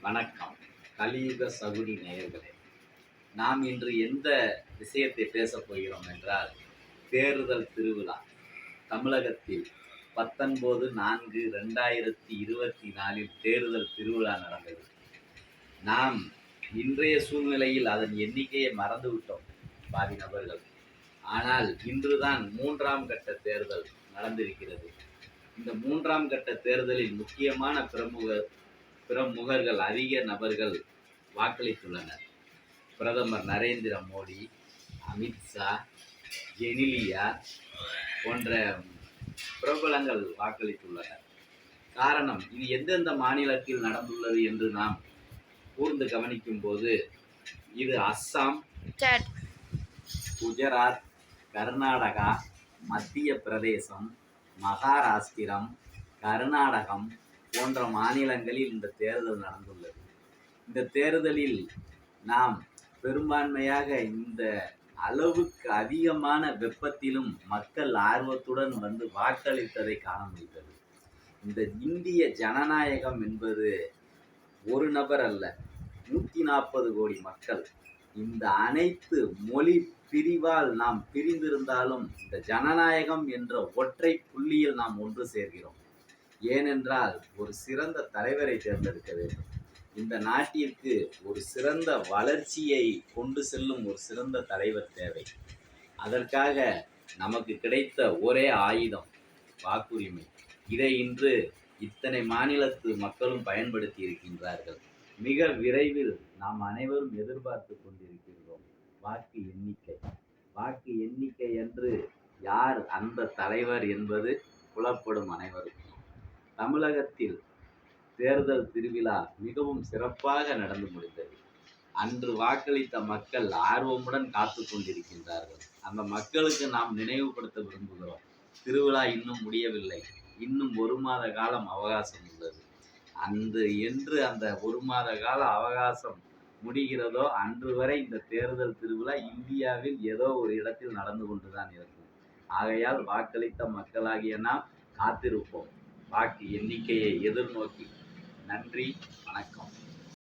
வணக்கம். கலியுக சகுனி நேயர்களே, நாம் இன்று எந்த விஷயத்தை பேசப் போகிறோம் என்றால், தேர்தல் திருவிழா. தமிழகத்தில் 19/4/2024 தேர்தல் திருவிழா நடந்தது. நாம் இன்றைய சூழ்நிலையில் அதன் எண்ணிக்கையை மறந்துவிட்டோம் பாதி நபர்கள். ஆனால் இன்றுதான் 3ஆம் கட்ட தேர்தல் நடந்திருக்கிறது. இந்த 3ஆம் கட்ட தேர்தலில் முக்கியமான பிரமுகர்கள் அதிக நபர்கள் வாக்களித்துள்ளனர். பிரதமர் நரேந்திர மோடி, அமித்ஷா, ஜெனிலியா போன்ற பிரபலங்கள் வாக்களித்துள்ளனர். காரணம், இது எந்தெந்த மாநிலத்தில் நடந்துள்ளது என்று நாம் கூர்ந்து கவனிக்கும் போது, இது அஸ்ஸாம், குஜராத், கர்நாடகா, மத்திய பிரதேசம், மகாராஷ்டிரம், கர்நாடகம் போன்ற மாநிலங்களில் இந்த தேர்தல் நடந்துள்ளது. இந்த தேர்தலில் நாம் பெரும்பான்மையாக இந்த அளவுக்கு அதிகமான வெப்பத்திலும் மக்கள் ஆர்வத்துடன் வந்து வாக்களித்ததை காண முடிந்தது. இந்த இந்திய ஜனநாயகம் என்பது ஒரு நபர் அல்ல, 140 கோடி மக்கள். இந்த அனைத்து மொழி பிரிவால் நாம் பிரிந்திருந்தாலும் இந்த ஜனநாயகம் என்ற ஒற்றை புள்ளியில் நாம் ஒன்று சேர்கிறோம். ஏனென்றால் ஒரு சிறந்த தலைவரை தேர்ந்தெடுக்க வேண்டும். இந்த நாட்டிற்கு ஒரு சிறந்த வளர்ச்சியை கொண்டு செல்லும் ஒரு சிறந்த தலைவர் தேவை. அதற்காக நமக்கு கிடைத்த ஒரே ஆயுதம் வாக்குரிமை. இதை இன்று இத்தனை மாநிலத்து மக்களும் பயன்படுத்தி இருக்கின்றார்கள். மிக விரைவில் நாம் அனைவரும் எதிர்பார்த்து கொண்டிருக்கின்றோம் வாக்கு எண்ணிக்கை. வாக்கு எண்ணிக்கை என்று யார் அந்த தலைவர் என்பது புலப்படும் அனைவருக்கும். தமிழகத்தில் தேர்தல் திருவிழா மிகவும் சிறப்பாக நடந்து முடிந்தது. அன்று வாக்களித்த மக்கள் ஆர்வமுடன் காத்து கொண்டிருக்கின்றார்கள். அந்த மக்களுக்கு நாம் நினைவுபடுத்த விரும்புகிறோம், திருவிழா இன்னும் முடியவில்லை, இன்னும் 1 மாத காலம் அவகாசம் உள்ளது. என்று அந்த 1 மாத கால அவகாசம் முடிகிறதோ அன்று வரை இந்த தேர்தல் திருவிழா இந்தியாவில் ஏதோ ஒரு இடத்தில் நடந்து கொண்டுதான் இருக்கும். ஆகையால் வாக்களித்த மக்களாகிய நாம் காத்திருப்போம் வாக்கு எண்ணிக்கையை எதிர்நோக்கி. நன்றி, வணக்கம்.